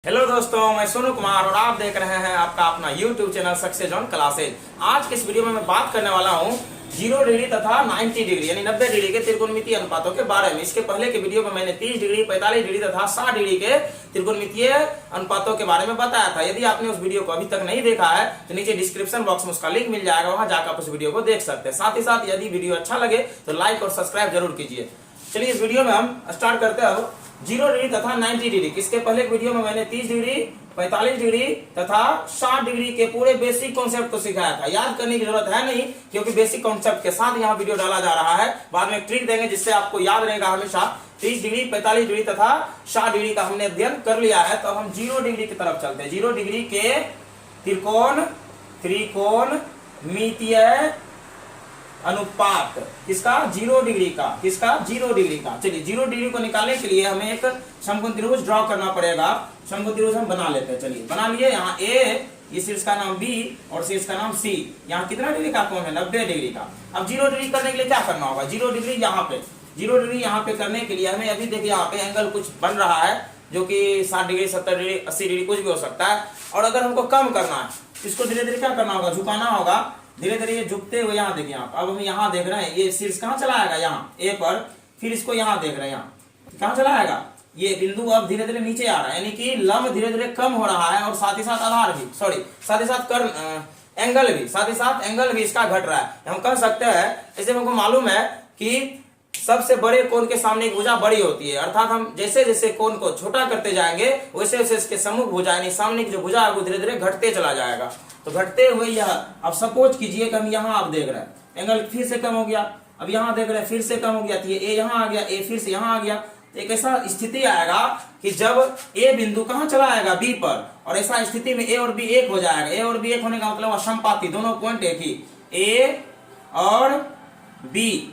Hello दोस्तों, मैं सोनू कुमार और आप देख रहे हैं आपका अपना YouTube channel success on classes. आज के इस वीडियो में मैं बात करने वाला हूं 0 डिग्री तथा 90 डिग्री यानी 90 डिग्री के त्रिकोणमितीय अनुपातों के बारे में। इसके पहले के वीडियो में मैंने 30 डिग्री, 45 डिग्री तथा 60 डिग्री के त्रिकोणमितीय अनुपातों के बारे में बताया था। यदि आपने उस वीडियो को अभी तक नहीं देखा है तो नीचे डिस्क्रिप्शन बॉक्स में उसका लिंक मिल जाएगा, वहां जाकर आप उस वीडियो को देख सकते हैं। साथ ही साथ यदि वीडियो अच्छा लगे तो लाइक और सब्सक्राइब जरूर कीजिए। चलिए इस वीडियो में हम स्टार्ट करते हैं 0 डिग्री तथा 90 डिग्री। इसके पहले वीडियो में मैंने 30 डिग्री, 45 डिग्री तथा 60 डिग्री के पूरे बेसिक कॉन्सेप्ट को सिखाया था। याद करने की जरूरत है नहीं, क्योंकि बेसिक कॉन्सेप्ट के साथ यहाँ वीडियो डाला जा रहा है। बाद में ट्रिक देंगे जिससे आपको याद रहेगा हमेशा। 30 डिग्री, 45 डिग्री तथा 60 डिग्री का हमने अध्ययन कर लिया है। तो हम 0 डिग्री की तरफ चलते हैं। 0 डिग्री के त्रिकोणमितीय अनुपात किसका? 0 डिग्री का। किसका? 0 डिग्री का। चलिए 0 डिग्री को निकालने के लिए हमें एक समकोण त्रिभुज ड्रॉ करना पड़ेगा। समकोण त्रिभुज हम बना लेते हैं। चलिए बना लिए। यहाँ ए, ये शीर्ष का नाम बी और शीर्ष का नाम सी। यहाँ कितना डिग्री का कोण है? 90 डिग्री का। अब 0 डिग्री करने के लिए क्या करना होगा? 0 डिग्री यहाँ पे, 0 डिग्री यहाँ पे करने के लिए हमें अभी देखिए यहाँ पे एंगल कुछ बन रहा है जो कि 60 डिग्री, 70 डिग्री, 80 डिग्री कुछ भी हो सकता है। और अगर हमको कम करना है इसको धीरे धीरे क्या करना होगा? झुकाना होगा। धीरे धीरे ये झुकते हुए यहाँ देखिए आप। अब हम यहाँ देख रहे हैं ये शीर्ष कहाँ चला आएगा? यहाँ ए पर। फिर इसको यहाँ देख रहे हैं, यहाँ कहाँ चला आएगा? ये बिंदु अब धीरे धीरे नीचे आ रहा है, यानी कि लंब धीरे धीरे कम हो रहा है और साथ ही साथ आधार भी, साथ ही साथ एंगल भी इसका घट रहा है। हम कह सकते हैं, जैसे हमको मालूम है कि सबसे बड़े कोण के सामने की भुजा बड़ी होती है, अर्थात हम जैसे जैसे कोण को छोटा करते जाएंगे वैसे वैसे इसके सम्मुख भुजा यानी सामने की जो भुजा है वो धीरे धीरे घटते चला जाएगा। तो घटते हुए यह, अब सपोज कीजिए कि हम यहाँ आप देख रहे हैं एंगल फिर से कम हो गया। अब यहाँ देख रहे हैं फिर से कम हो गया, तो ये ए यहाँ आ गया, ए फिर से यहाँ आ गया। तो एक ऐसा स्थिति आएगा कि जब ए बिंदु कहाँ चला आएगा? बी पर। और ऐसा स्थिति में ए और बी एक हो जाएगा। ए और बी एक होने का मतलब समपाती, दोनों पॉइंट एक ही। ए और बी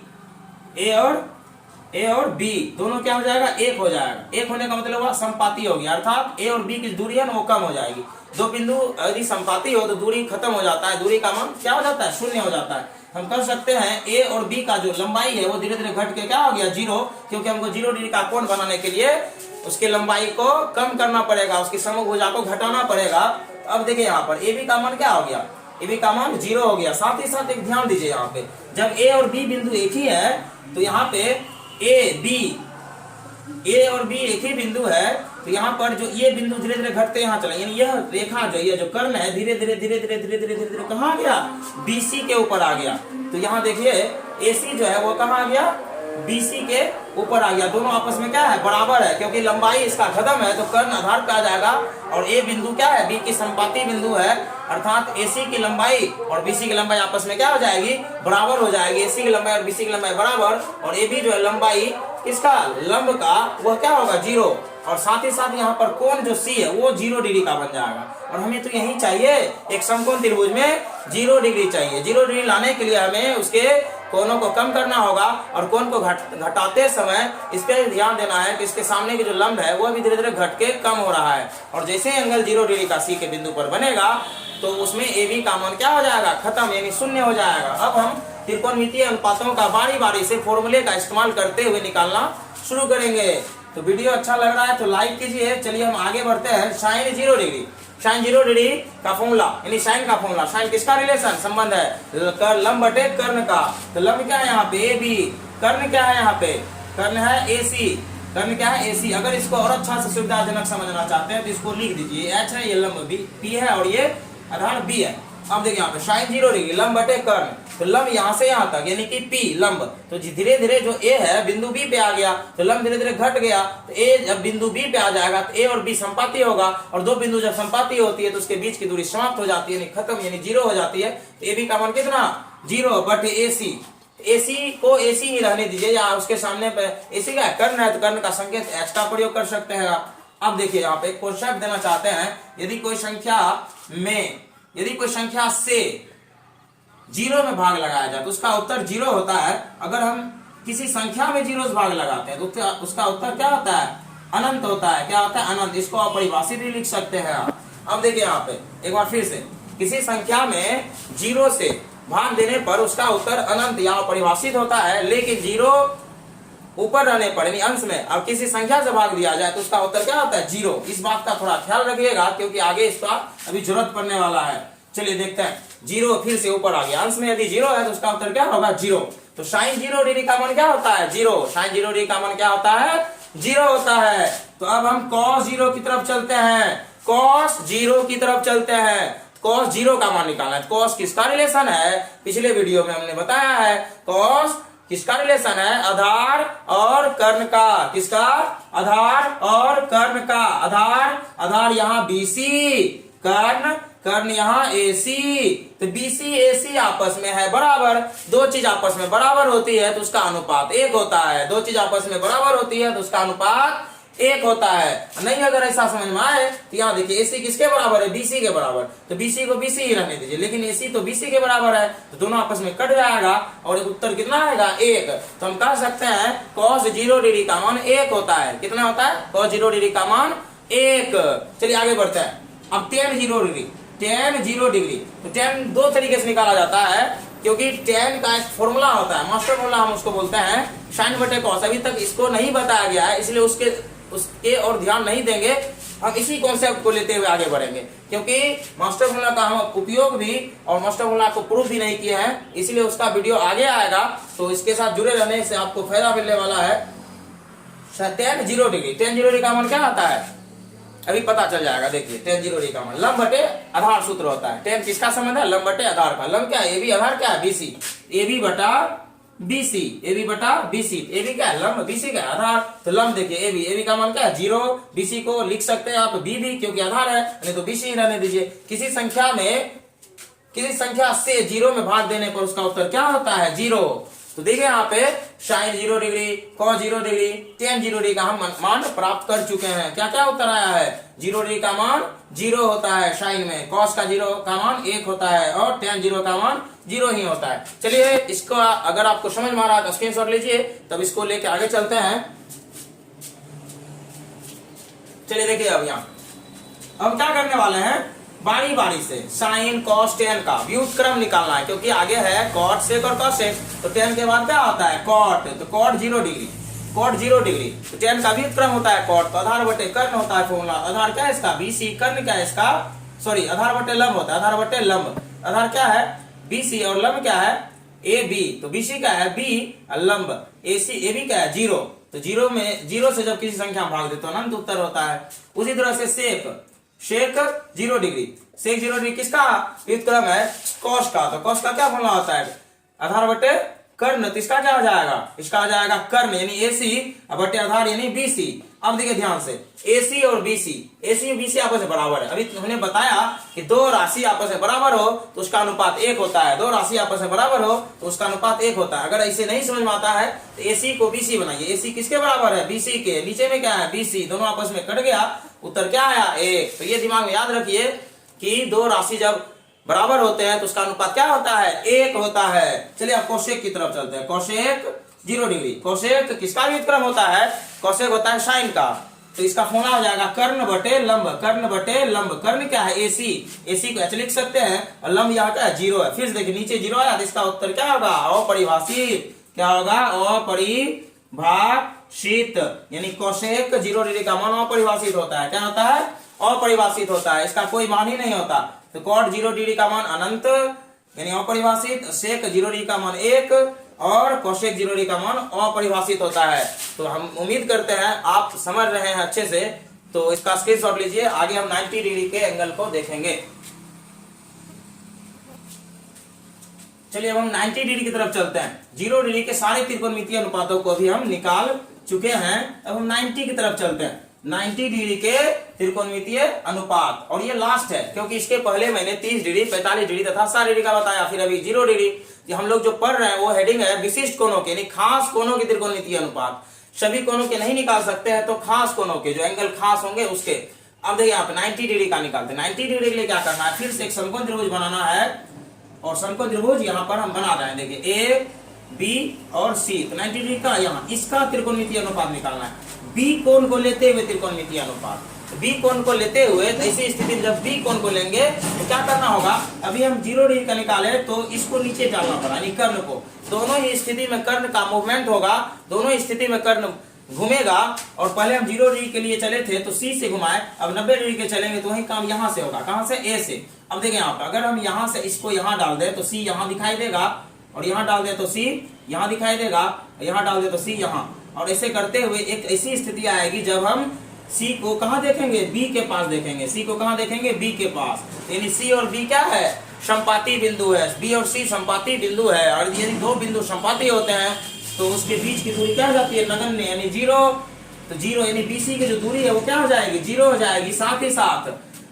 दोनों क्या हो जाएगा? एक हो जाएगा। एक होने का मतलब वह समपाती हो गया, अर्थात ए और बी की दूरी है ना वो कम हो जाएगी। दो बिंदु यदि समपाती हो तो दूरी खत्म हो जाता है, दूरी का मान क्या हो जाता है? शून्य हो जाता है। हम कह सकते हैं ए और बी का जो लंबाई है वो धीरे धीरे घट के क्या हो गया? 0, क्योंकि हमको 0 डिग्री का कोण बनाने के लिए उसके लंबाई को कम करना पड़ेगा, उसकी समूह भुजा को घटाना पड़ेगा। अब देखिए यहाँ पर ए बी का मान क्या हो गया? ए बी का मान 0 हो गया। साथ ही साथ एक ध्यान दीजिए, यहाँ पे जब ए और बी बिंदु एक ही है तो यहाँ पे ए और बी एक ही बिंदु है, तो यहाँ पर जो ये बिंदु धीरे धीरे घटते यहाँ चला, यानी यह रेखा जो ये जो कर्ण है धीरे धीरे कहाँ गया? बीसी के ऊपर आ गया। तो यहाँ देखिए एसी जो है वो कहाँ आ गया? बीसी के ऊपर आ गया। दोनों आपस में क्या है? बराबर है, क्योंकि लंबाई इसका खत्म है तो कर्ण आधार पे आ जाएगा। और ए बिंदु क्या है? बी की संपाती बिंदु है, अर्थात एसी की लंबाई और बीसी की लंबाई आपस में क्या हो जाएगी? बराबर हो जाएगी। एसी की लंबाई और बीसी की लंबाई बराबर, और ए बी जो है लंबाई किसका? लंब का, वह क्या होगा? 0। और साथ ही साथ यहाँ पर कोण जो सी है वो 0 डिग्री का बन जाएगा। और हमें तो यही चाहिए, एक समकोण त्रिभुज में 0 डिग्री चाहिए। 0 डिग्री लाने के लिए हमें उसके कोणों को कम करना होगा और कोण को घटाते समय इस पे ध्यान देना है कि इसके सामने की जो लंब है वो भी धीरे धीरे घट के कम हो रहा है। और जैसे एंगल 0 डिग्री का सी के बिंदु पर बनेगा तो उसमें ए बी का मान क्या हो जाएगा? खत्म, यानी शून्य हो जाएगा। अब हम त्रिकोणमितीय अनुपातों का बारी बारी से फॉर्मूले का इस्तेमाल करते हुए निकालना शुरू करेंगे। तो वीडियो अच्छा लग रहा है तो लाइक कीजिए। चलिए हम आगे बढ़ते हैं। साइन 0 डिग्री, साइन 0 डिग्री का फॉर्मूला यानी साइन का फॉर्मूला। साइन किसका रिलेशन संबंध है? लंब बटे कर्ण का। तो लंब क्या है यहाँ पे? A B. कर्ण क्या है यहाँ पे? कर्ण है ए सी। कर्ण क्या है? ए सी। अगर इसको और अच्छा से सुविधाजनक समझना चाहते हैं तो इसको लिख दीजिए। एच है, ये लंब पी है और ये आधार बी है। अब देखिए यहाँ पे साइन 0 डिग्री लंब बटे कर्ण, तो लंब यहाँ से यहाँ तक यानी कि पी लंब। तो धीरे धीरे जो ए है बिंदु बी पे आ गया तो लंब धीरे धीरे घट गया। तो ए जब बिंदु बी पे आ जाएगा तो ए और बी संपाती होगा, और दो बिंदु जब संपाती होती है तो उसके बीच की दूरी समाप्त हो जाती है, यानी खत्म, यानी 0 हो जाती है। तो ए बी का मान कितना? 0 बटे ए सी। एसी को एसी ही रहने दीजिए, या उसके सामने पे एसी का कर्ण है तो कर्ण का संकेत एक्स्ट्रा प्रयोग कर सकते हैं आप। अब देखिए यहाँ पे एक कॉन्सेप्ट देना चाहते हैं। यदि कोई संख्या से 0 में भाग लगाया जाए तो उसका उत्तर 0 होता है। अगर हम किसी संख्या में 0 से भाग लगाते हैं तो उसका उत्तर क्या होता है? अनंत होता है। क्या होता है? अनंत। इसको अपरिभाषित भी लिख सकते हैं आप। अब देखिए यहाँ पे एक बार फिर से, किसी संख्या में 0 से भाग देने पर उसका उत्तर अनंत या अपरिभाषित होता है, लेकिन 0 ऊपर रहने पर यानी अंश में अब किसी संख्या से भाग दिया जाए तो उसका उत्तर क्या होता है? 0। इस बात का थोड़ा ख्याल रखिएगा क्योंकि आगे इसका अभी जरूरत पड़ने वाला है। चलिए देखते हैं। 0 फिर से ऊपर आ गया, अंश में यदि 0 है तो उसका उत्तर क्या होगा? 0। तो sin 0 डिग्री का मान क्या होता है? 0। sin 0 डिग्री का मान क्या होता है? 0 होता है। तो अब हम cos 0 की तरफ चलते हैं, cos 0 की तरफ चलते हैं। cos 0 का मान निकालना है। cos किसका रिलेशन है? पिछले वीडियो में हमने बताया है। cos किसका रिलेशन है? आधार और कर्ण का। किसका? आधार और कर्ण का। आधार यहाँ BC, कर्ण यहाँ AC। तो BC AC आपस में है बराबर। दो चीज आपस में बराबर होती है तो उसका अनुपात 1 होता है। दो चीज आपस में बराबर होती है तो उसका अनुपात 1 होता है। नहीं अगर ऐसा समझ में आए तो यहाँ देखिए AC किसके बराबर है? BC के बराबर। तो BC को BC ही रहने दीजिए, लेकिन AC तो BC के बराबर है तो दोनों आपस में कट जाएगा और उत्तर कितना आएगा? 1। तो हम कह सकते हैं cos 0 डिग्री का मान 1 होता है। कितना होता है? cos 0 डिग्री का मान 1। चलिए आगे बढ़ते हैं। अब tan 0 डिग्री, tan 0 डिग्री। तो tan दो तरीके से निकाला जाता है क्योंकि tan का एक फॉर्मूला होता है, मास्टर फॉर्मूला हम उसको बोलते हैं sin बटे cos। अभी तक इसको नहीं बताया गया है इसलिए उसके और ध्यान नहीं देंगे। हम इसी कॉन्सेप्ट को लेते हुए आगे बढ़ेंगे क्योंकि मास्टर फॉर्मूला का हम उपयोग भी और मास्टर फॉर्मूला को प्रूफ भी नहीं किए हैं, इसलिए उसका वीडियो आगे आएगा। तो इसके साथ जुड़े रहने से आपको फायदा मिलने वाला है। tan 0 डिग्री, tan 0 डिग्री का मान क्या आता है? अभी पता चल जाएगा। देखिए tan 0 डिग्री का मान लंब बटे आधार सूत्र होता है। tan किसका संबंध है? लंब बटे आधार का। लंब क्या है? AB, आधार क्या है? BC। AB बटा BC, AB बटा BC। AB क्या है? लंब, BC क्या है? आधार। तो लंब देखिए AB का मान क्या है? 0। BC को लिख सकते हैं आप B भी क्योंकि आधार है, नहीं तो BC ही रहने दीजिए। किसी संख्या से 0 में भाग देने पर उसका उत्तर क्या होता है? 0। तो देखिए यहाँ पे sin 0 degree, cos 0 degree, tan 0 degree का हम मान प्राप्त कर चुके हैं। क्या क्या उत्तर आया है? 0 डिग्री का मान 0 होता है sin में, cos का 0 का मान 1 होता है और tan 0 का मान 0 ही होता है। चलिए इसको अगर आपको समझ में आ रहा है तो स्क्रीनशॉट लीजिए, तब इसको लेके आगे चलते हैं। चलिए देखिए अब यहाँ अब क्या करने वाले हैं? बारी बारी से साइन cos tan का व्युत्क्रम निकालना है क्योंकि आगे है cot sec और cos sec। तो tan के बाद क्या होता है? cot। तो cot 0 डिग्री, cot 0 डिग्री। तो tan का व्युत्क्रम होता है cot। तो आधार बटे कर्ण होता है फॉर्मूला। आधार क्या है इसका? BC। कर्ण क्या है इसका? सॉरी, आधार बटे लंब होता है। आधार बटे लंब। आधार क्या है? BC और लंब क्या है? AB। तो BC क्या है? B और लंब AB क्या है? 0। तो 0 से जब किसी संख्या में भाग दे तो अनंत उत्तर होता है। उसी तरह से sec 0 डिग्री, sec 0 डिग्री किसका व्युत्क्रम है? cos का। तो cos का क्या फॉर्मूला होता है? आधार बटे कर्ण। तो इसका क्या हो जाएगा? इसका आ जाएगा कर्ण यानी AC बटे आधार यानी BC। अब देखिए ध्यान से, AC और BC आपस में बराबर है। अभी हमने बताया कि दो राशि आपस में बराबर हो तो उसका अनुपात 1 होता है। दो राशि आपस में बराबर हो तो उसका अनुपात 1 होता है। अगर ऐसे नहीं समझ में आता है तो AC को BC बनाइए। AC किसके बराबर है? BC के। नीचे में क्या है? BC। दोनों आपस में कट गया, उत्तर क्या आया? 1। तो ये दिमाग में याद रखिए कि दो राशि जब बराबर होते हैं तो उसका अनुपात क्या होता है? 1 होता है। चलिए अब कोसेक की तरफ चलते हैं। Cosec 0 degree. कोसेक किसका व्युत्क्रम होता है? कोसेक होता है साइन का। तो इसका फॉर्मूला हो जाएगा कर्ण बटे लंब। कर्ण बटे लंब। कर्ण क्या है? AC को H लिख सकते हैं और लंब यहाँ क्या है? 0 है। फिर से देखिए नीचे 0 आया तो इसका उत्तर क्या होगा? अपरिभाषित। क्या होगा? अपरिभाषित। यानी कोसेक 0 डिग्री का मान अपरिभाषित होता है। क्या होता है? अपरिभाषित होता है। इसका कोई मान ही नहीं होता। तो cot 0 डिग्री का मान अनंत यानी अपरिभाषित, sec 0 डिग्री का मान 1 और cosec 0 डिग्री का मान अपरिभाषित होता है। तो हम उम्मीद करते हैं आप समझ रहे हैं अच्छे से। तो इसका स्क्रीनशॉट लीजिए। आगे हम 90 डिग्री के एंगल को देखेंगे। चलिए अब हम 90 डिग्री की तरफ चलते हैं। 0 डिग्री के सारे त्रिकोणमितीय अनुपातों को भी हम निकाल चुके हैं। अब हम 90 की तरफ चलते हैं। 90 डिग्री के त्रिकोणमितीय अनुपात, और ये लास्ट है क्योंकि इसके पहले मैंने 30 डिग्री, 45 डिग्री तथा 60 डिग्री का बताया। फिर अभी 0 डिग्री। हम लोग जो पढ़ रहे हैं वो हेडिंग है विशिष्ट कोणों के यानी खास कोणों के त्रिकोणमितीय अनुपात। सभी कोणों के नहीं निकाल सकते हैं तो खास कोणों के, जो एंगल खास होंगे उसके। अब देखिए यहाँ पे 90 डिग्री का निकालते हैं। 90 डिग्री के लिए क्या करना है? फिर से एक समकोण त्रिभुज बनाना है और समकोण त्रिभुज यहाँ पर हम बना रहे हैं। देखिए A, B और C। तो 90 डिग्री का यहाँ इसका त्रिकोणमितीय अनुपात निकालना है। B कोण को लेते हुए त्रिकोणमितीय अनुपात। बी कोण को लेते हुए, तो ऐसी स्थिति में जब बी कोण को लेंगे तो क्या करना होगा, अभी हम 0 डिग्री का निकाले तो इसको नीचे डालना पड़ा, यानी कर्ण को। दोनों ही स्थिति में कर्ण का मूवमेंट होगा, दोनों स्थिति में कर्ण घूमेगा। और पहले हम 0 डिग्री के लिए चले थे तो सी से घुमाए, अब 90 डिग्री के चलेंगे तो वही काम यहाँ से होगा। कहाँ से? ए से। अब देखिए यहाँ पे अगर हम यहाँ से इसको यहाँ डाल दे तो सी यहाँ दिखाई देगा, और यहाँ डाल दे तो सी यहाँ दिखाई देगा, यहाँ डाल दे तो सी यहाँ। और ऐसे करते हुए एक ऐसी स्थिति आएगी जब हम सी को कहाँ देखेंगे, बी के पास देखेंगे। सी को कहाँ देखेंगे, बी के पास। यानी सी और बी क्या है, संपाती बिंदु है। बी और सी संपाती बिंदु है, और यदि दो बिंदु संपाती होते हैं तो उसके बीच की दूरी क्या हो जाती है, नगण्य, यानी 0। तो 0 यानी बीसी की जो दूरी है वो क्या हो जाएगी, 0 हो जाएगी। साथ ही साथ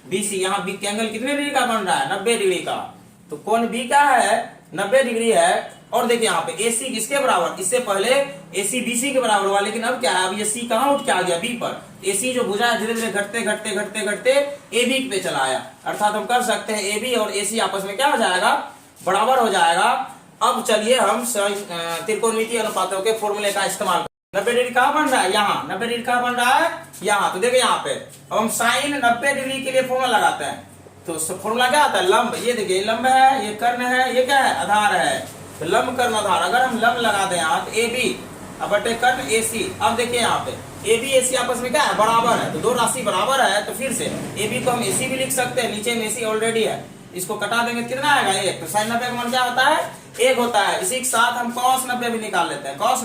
बीसी, यहाँ बी के एंगल कितने डिग्री का बन रहा है, 90 डिग्री का। तो कोण बी क्या है, 90 डिग्री है। और देखिए यहाँ पे AC किसके बराबर, इससे पहले AC BC के बराबर हुआ, लेकिन अब क्या है, अब ये C कहाँ उठ के आ गया, B पर। AC जो भुजा धीरे धीरे घटते घटते घटते घटते AB पे चला आया। अर्थात हम कर सकते हैं AB और AC आपस में क्या हो जाएगा, बराबर हो जाएगा। अब चलिए हम त्रिकोणमितीय अनुपातों के फॉर्मूले का इस्तेमाल। 90 डिग्री कहाँ बन रहा है, यहाँ। 90 डिग्री कहाँ बन रहा है, यहाँ। तो देखिए यहाँ पे अब हम साइन 90 डिग्री के लिए फॉर्मूला लगाते हैं। तो फॉर्मूला क्या आता है, लंब। ये देखिए लंब है, ये कर्ण है, ये क्या है, आधार है। तो लंब कर्ण आधार, अगर हम लंब लगा दें यहाँ तो AB बटे कर्ण AC। अब देखिए यहाँ पे AB AC आपस में क्या है, बराबर है। तो दो राशि बराबर है, तो फिर से AB को हम AC भी लिख सकते हैं, नीचे में AC ऑलरेडी है। इसको कटा देंगे कितना आएगा, 1। तो साइन 90 का मान क्या होता है, 1 होता है। इसी के साथ हम cos 90 भी निकाल लेते हैं। cos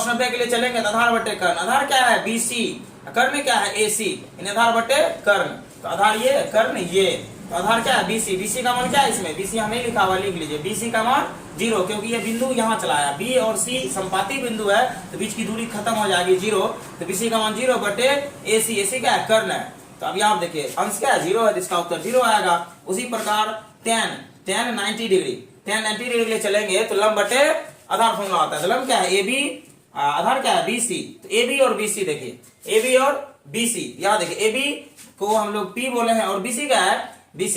90 के लिए चलेंगे तो आधार बटे कर्ण। आधार क्या है, BC, कर्ण क्या है, AC, आधार बटे कर्ण। तो आधार ये, कर्ण ये। तो आधार क्या है, BC। BC का मान क्या है इसमें, BC हमें लिखा हुआ, लिख लीजिए। BC का मान 0, क्योंकि ये बिंदु यहाँ चला है। B और C संपाती बिंदु है, तो बीच की दूरी खत्म हो जाएगी 0। तो BC का मान 0 बटे AC। AC क्या है, कर्ण है। तो अब यहाँ देखिए अंश क्या है, 0 है, तो इसका उत्तर 0 आएगा। उसी प्रकार tan 90 डिग्री, tan 90 डिग्री के लिए चलेंगे तो लंब बटे आधार फॉर्मूला होता है। तो लंब क्या है, AB, आधार क्या है, BC। तो AB और BC देखिए, AB और BC, यहाँ देखिए AB को हम लोग P बोले हैं, और BC क्या है, BC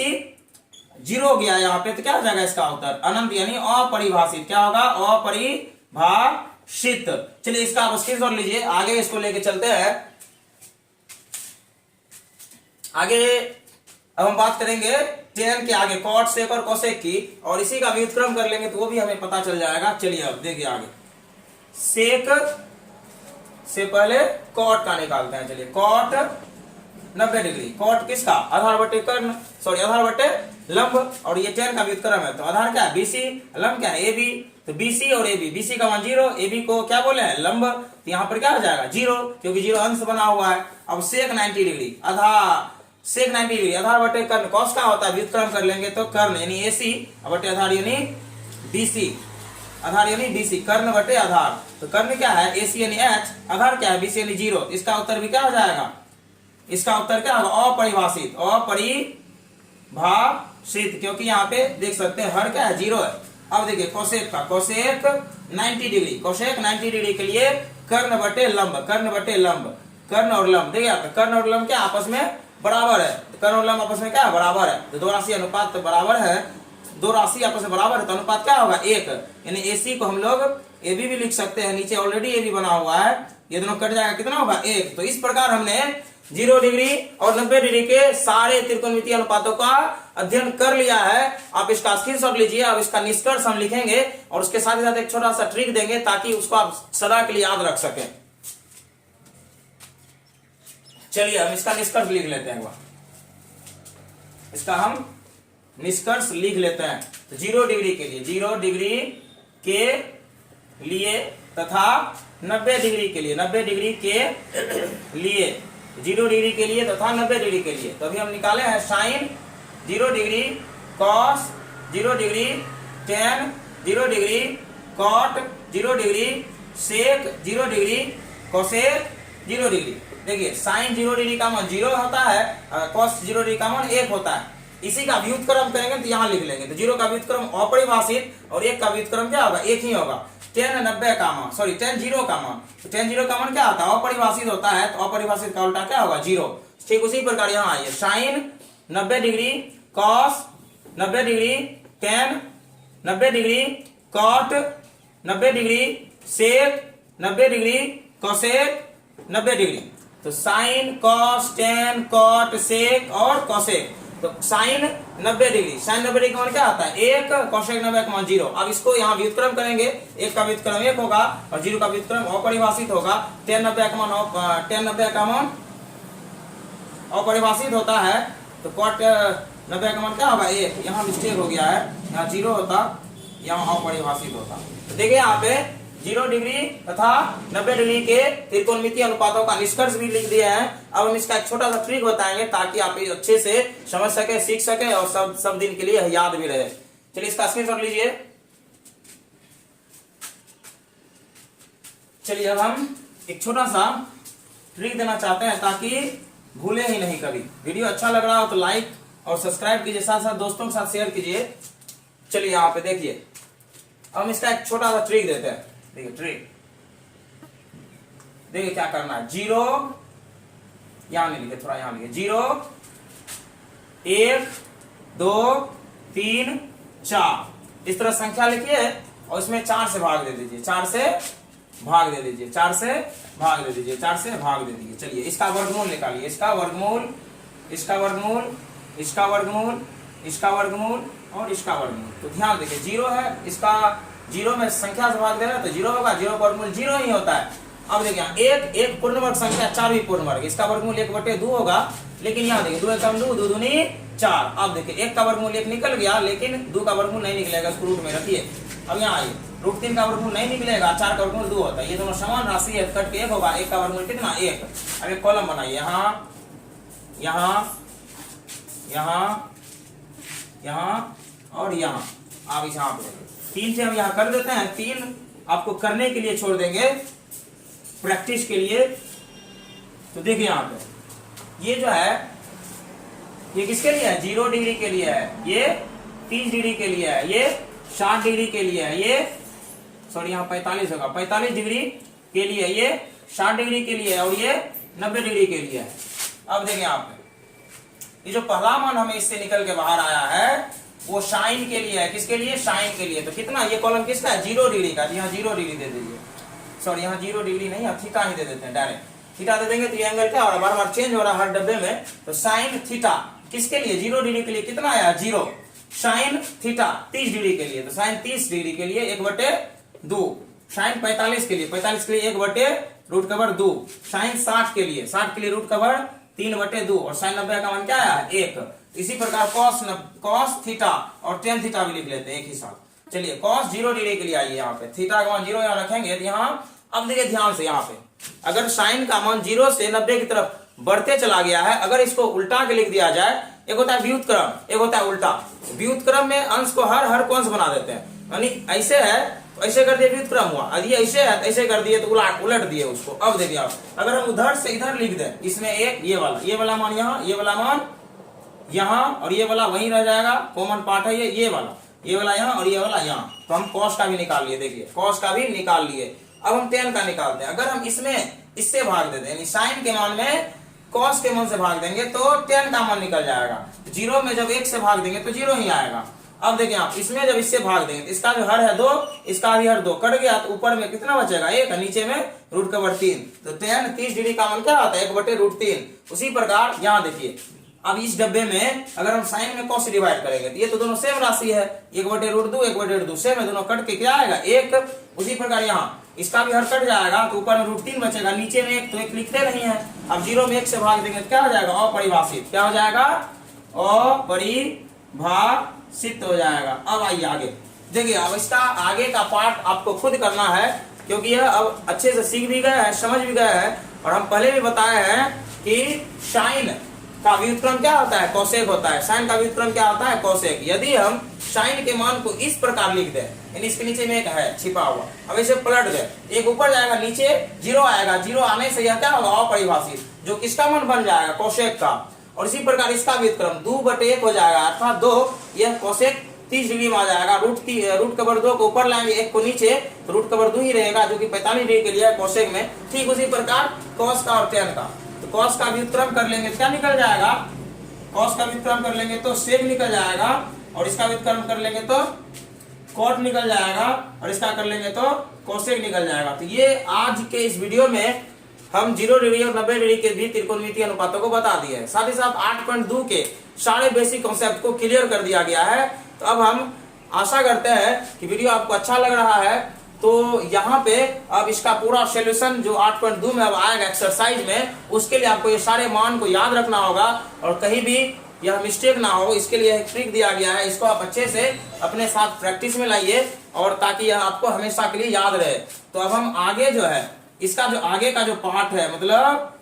0 हो गया यहाँ पे। तो क्या हो जाएगा इसका उत्तर, अनंत, यानी अपरिभाषित। क्या होगा, अपरिभाषित। चलिए इसका आप स्क्रीनशॉट लीजिए, आगे इसको लेके चलते हैं। आगे अब हम बात करेंगे tan के आगे cot sec और cosec की, और इसी का व्युत्क्रम कर लेंगे तो वो भी हमें पता चल जाएगा। चलिए अब देखिए आगे, सेक से पहले cot का निकालते हैं। चलिए cot 90 डिग्री, cot किसका, आधार बटे कर्ण, सॉरी आधार बटे लंब, और ये tan का व्युत्क्रम है। तो आधार क्या है, BC, लंब क्या है, AB। तो BC और AB, BC का मान 0, AB को क्या बोले हैं, लंब। तो यहाँ पर क्या हो जाएगा, 0, क्योंकि 0 अंश बना हुआ है। अब सेक 90 डिग्री, आधार, सेक 90 डिग्री, आधार बटे कर्ण। cos का होता है, व्युत्क्रम कर लेंगे तो कर्ण यानी AC बटे आधार यानी BC, आधार यानी BC, कर्ण बटे आधार। तो कर्ण क्या है, AC यानी H, आधार क्या है, BC यानी 0। इसका उत्तर भी क्या हो जाएगा, इसका उत्तर क्या होगा, अपरिभाषित, अपरिभाषित, क्योंकि यहाँ पे देख सकते हैं हर क्या है, 0 है। अब देखिए कोसेक का, कोसेक 90 डिग्री, कोसेक 90 डिग्री के लिए कर्ण बटे लंब, कर्ण बटे लंब, कर्ण और लंब। देखिए यहाँ पे कर्ण और लंब क्या आपस में बराबर है। कर्ण और लंब आपस में क्या है, बराबर है। तो दो राशि अनुपात बराबर है, दो राशि आपस में बराबर है, तो अनुपात क्या होगा, 1। यानी AC को हम लोग AB भी लिख सकते हैं, नीचे ऑलरेडी AB बना हुआ है, ये दोनों कट जाएगा, कितना होगा, 1। तो इस प्रकार हमने 0 डिग्री और 90 डिग्री के सारे त्रिकोणमितीय अनुपातों का अध्ययन कर लिया है। आप इसका स्क्रीनशॉट लीजिए। अब इसका निष्कर्ष हम लिखेंगे, और उसके साथ ही साथ एक छोटा सा ट्रिक देंगे ताकि उसको आप सदा के लिए याद रख सकें। चलिए हम इसका निष्कर्ष लिख लेते हैं, इसका हम निष्कर्ष लिख लेते हैं। तो 0 डिग्री के लिए, 0 डिग्री के लिए तथा 90 डिग्री के लिए, 90 डिग्री के लिए, 0 डिग्री के लिए तथा 90 डिग्री के लिए। तो अभी हम निकाले हैं sine 0 degree, cos 0 degree, tan 0 degree, cot 0 degree, sec 0 degree, cosec 0 degree. देखिए साइन 0 डिग्री का मान 0 होता है, कॉस 0 डिग्री का मान 1 होता है। इसी का व्युत्क्रम करेंगे तो यहाँ लिख लेंगे। तो 0 का व्युत्क्रम अपरिभाषित, और 1 का व्युत्क्रम क्या होगा, 1 ही होगा। tan 90 का मान, सॉरी tan 0 का मान, तो tan 0 का मान क्या होता है, अपरिभाषित होता है। तो अपरिभाषित का उल्टा क्या होगा, 0। ठीक उसी प्रकार यहाँ आइए, sine 90 degree, cos 90 degree, tan 90 degree, cot 90 degree, sec 90 degree, cosec 90 degree. तो sine, cos, tan, cot, sec और कॉसेक। तो साइन 90 डिग्री, साइन 90 डिग्री का मान क्या आता है 1, कॉसेक 90 का मान 0। अब इसको यहाँ व्युत्क्रम करेंगे, 1 का व्युत्क्रम 1 होगा और 0 का व्युत्क्रम अपरिभाषित होगा। टेन 90 का मान अपरिभाषित होता है, तो कॉट 90 का मान क्या होगा 1। यहाँ मिस्टेक हो गया है, यहाँ 0 होता, यहाँ अपरिभाषित होता। तो देखिए यहाँ पे 0 डिग्री तथा 90 डिग्री के त्रिकोणमितीय अनुपातों का निष्कर्ष भी लिख दिया है। अब हम इसका एक छोटा सा ट्रिक बताएंगे ताकि आप अच्छे से समझ सके, सीख सके और सब दिन के लिए याद भी रहे। चलिए इसका स्क्रीनशॉट लीजिए। चलिए अब हम एक छोटा सा ट्रिक देना चाहते हैं ताकि भूले ही नहीं कभी। वीडियो अच्छा लग रहा हो तो लाइक और सब्सक्राइब कीजिए, साथ साथ दोस्तों के साथ शेयर कीजिए। चलिए यहाँ पे देखिए, हम इसका एक छोटा सा ट्रिक देते हैं। देखिए ट्रिक, देखिए क्या करना है। 0 यहां नहीं लिखे, थोड़ा यहां लिखे। 0 1 2 3 4 इस तरह संख्या लिखिए और इसमें 4 से भाग दे दीजिए, 4 से भाग दे दीजिए, 4 से भाग दे दीजिए, 4 से भाग दे दीजिए। चलिए इसका वर्गमूल निकालिए, इसका वर्गमूल, इसका वर्गमूल, इसका वर्गमूल, इसका वर्गमूल और इसका वर्गमूल। तो ध्यान देखिए 0 है, इसका 0 में संख्या से भाग दे रहा है तो 0 होगा, 0 का वर्गमूल 0 ही होता है। अब देखिए एक पूर्ण वर्ग संख्या 4 भी पूर्ण वर्ग, इसका वर्गमूल 1/2 होगा। लेकिन यहाँ देखिए 2 एकम 2, 2 दूनी 4। अब देखिए 1 का वर्गमूल 1 निकल गया, लेकिन 2 का वर्गमूल नहीं निकलेगा, इसको रूट में रखिए। अब यहाँ आइए, √3 का वर्गमूल नहीं निकलेगा, 4 का वर्गमूल 2 होता है। ये दोनों समान राशि है, कट के 1 होगा। 1 का वर्गमूल कितना 1। अब एक कॉलम बनाइए, यहाँ यहाँ यहाँ यहाँ और यहाँ। आप यहाँ पे 3 से हम यहाँ कर देते हैं, 3 आपको करने के लिए छोड़ देंगे, प्रैक्टिस के लिए। तो देखिए यहाँ पे ये जो है ये किसके लिए है 0 डिग्री के लिए है, ये 30 डिग्री के लिए है, ये 60 डिग्री के लिए है, ये सॉरी यहाँ 45 होगा, 45 डिग्री के लिए, ये 60 डिग्री के लिए और ये 90 डिग्री के लिए है। अब देखिए यहाँ पे ये जो पहला मान हमें इससे निकल के बाहर आया है वो साइन के लिए है। किसके लिए, साइन के लिए। तो कितना, ये कॉलम किसका है 0 डिग्री का। यहाँ 0 डिग्री दे दीजिए, सॉरी यहाँ 0 डिग्री नहीं, थीटा ही दे देते हैं डायरेक्ट। थीटा दे देंगे तो ये एंगल क्या हो रहा है, बार बार चेंज हो रहा है हर डब्बे में। तो साइन थीटा किसके लिए 0 डिग्री के लिए कितना आया 0। साइन थीटा 30 डिग्री के लिए, तो साइन 30 डिग्री के लिए 1/2। साइन 45 के लिए, 45 के लिए 1/√2। साइन 60 के लिए, 60 के लिए √3/2 और साइन 90 का मान क्या आया 1। इसी प्रकार कॉस थीटा और टेन थीटा भी लिख लेते हैं एक ही साथ। चलिए कॉस 0 डिग्री के लिए आइए, यहाँ पे थीटा का मान 0 यहाँ रखेंगे। यहाँ अब देखिए ध्यान से, यहाँ पे अगर साइन का मान 0 से 90 की तरफ बढ़ते चला गया है, अगर इसको उल्टा के लिख दिया जाए, एक होता है व्युत्क्रम, एक होता है उल्टा। व्युत्क्रम में अंश को हर को अंश बना देते हैं, यानी ऐसे है तो ऐसे कर दिए व्युत्क्रम हुआ, यदि ऐसे है तो ऐसे कर दिए तो उलट दिए उसको। अब देखिए आप अगर हम उधर से इधर लिख दें, इसमें एक ये वाला मान यहाँ, ये वाला मान यहाँ और ये वाला वहीं रह जाएगा, कॉमन पार्ट है ये वाला यहाँ और ये वाला यहाँ। तो हम कॉस का भी निकाल लिए, देखिए कॉस का भी निकाल लिए। अब हम टेन का निकालते हैं। अगर हम इससे भाग देते हैं, साइन के मान में कॉस के मान से भाग देंगे तो टेन का मान निकल जाएगा। 0 में जब 1 से भाग देंगे तो 0 ही आएगा। अब देखिए आप इसमें जब इससे भाग देंगे तो इसका भी हर है 2, इसका भी हर 2, कट गया तो ऊपर में कितना बचेगा 1, नीचे में √3। तो टेन 30 डिग्री का मान क्या आता है 1/√3। उसी प्रकार यहाँ देखिए, अब इस डब्बे में अगर हम साइन में कॉस डिवाइड करेंगे तो ये तो दोनों सेम राशि है, 1/√2 1/2 सेम है, दोनों कट के क्या आएगा 1। उसी प्रकार यहाँ इसका भी हर कट जाएगा तो ऊपर में √3 बचेगा, नीचे में 1, तो 1 लिखते नहीं है। अब 0 में 1 से भाग देंगे तो क्या हो जाएगा अपरिभाषित, क्या हो जाएगा अपरिभाषित हो जाएगा। अब आइए आगे देखिए, अब इसका आगे का पार्ट आपको खुद करना है क्योंकि यह अब अच्छे से सीख भी गया है, समझ भी गया है। और हम पहले भी बताए हैं कि साइन का व्युत्क्रम क्या होता है कोसेक होता है। साइन का व्युत्क्रम क्या होता है कोसेक। यदि हम साइन के मान को इस प्रकार लिख दें, यानी इसके नीचे में एक है छिपा हुआ, अब इसे पलट दे, एक ऊपर जाएगा नीचे 0 आएगा, 0 आने से यह क्या होगा अपरिभाषित, जो किसका मान बन जाएगा कोसेक का। और इसी प्रकार इसका व्युत्क्रम 2/1 हो जाएगा, अर्थात 2, यह कोसेक 30 डिग्री में आ जाएगा। √2 को ऊपर लाएंगे, 1 को नीचे, तो √2 ही रहेगा जो कि 45 डिग्री के लिए है कोसेक में। ठीक उसी प्रकार कॉस का और टेन का, तो कॉस का व्युत्क्रम कर लेंगे क्या निकल जाएगा, कॉस का व्युत्क्रम कर लेंगे तो सेक निकल जाएगा, और इसका व्युत्क्रम कर लेंगे तो कॉट निकल जाएगा, और इसका कर लेंगे तो कोसेक निकल जाएगा। तो ये आज के इस वीडियो में हम 0 डिग्री और 90 डिग्री के भी त्रिकोणमितीय अनुपातों को बता दिए हैं। साथ ही साथ 8.2 के सारे बेसिक कॉन्सेप्ट को क्लियर कर दिया गया है। तो अब हम आशा करते हैं कि वीडियो आपको अच्छा लग रहा है। तो यहाँ पे अब इसका पूरा सॉल्यूशन जो 8.2 में अब आएगा एक्सरसाइज में, उसके लिए आपको ये सारे मान को याद रखना होगा और कहीं भी यह मिस्टेक ना हो, इसके लिए एक ट्रिक दिया गया है। इसको आप अच्छे से अपने साथ प्रैक्टिस में लाइए और ताकि यह आपको हमेशा के लिए याद रहे। तो अब हम आगे जो है इसका जो आगे का जो पार्ट है, मतलब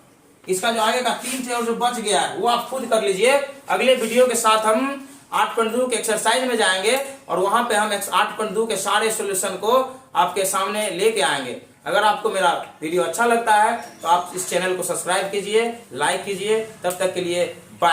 इसका जो आगे का 3 थे और जो बच गया है वो आप खुद कर लीजिए। अगले वीडियो के साथ हम 8.2 के एक्सरसाइज में जाएंगे और वहां पे हम 8.2 के सारे सॉल्यूशन को आपके सामने लेके आएंगे। अगर आपको मेरा वीडियो अच्छा लगता है तो आप इस चैनल को सब्सक्राइब कीजिए, लाइक कीजिए। तब तक के लिए बाय।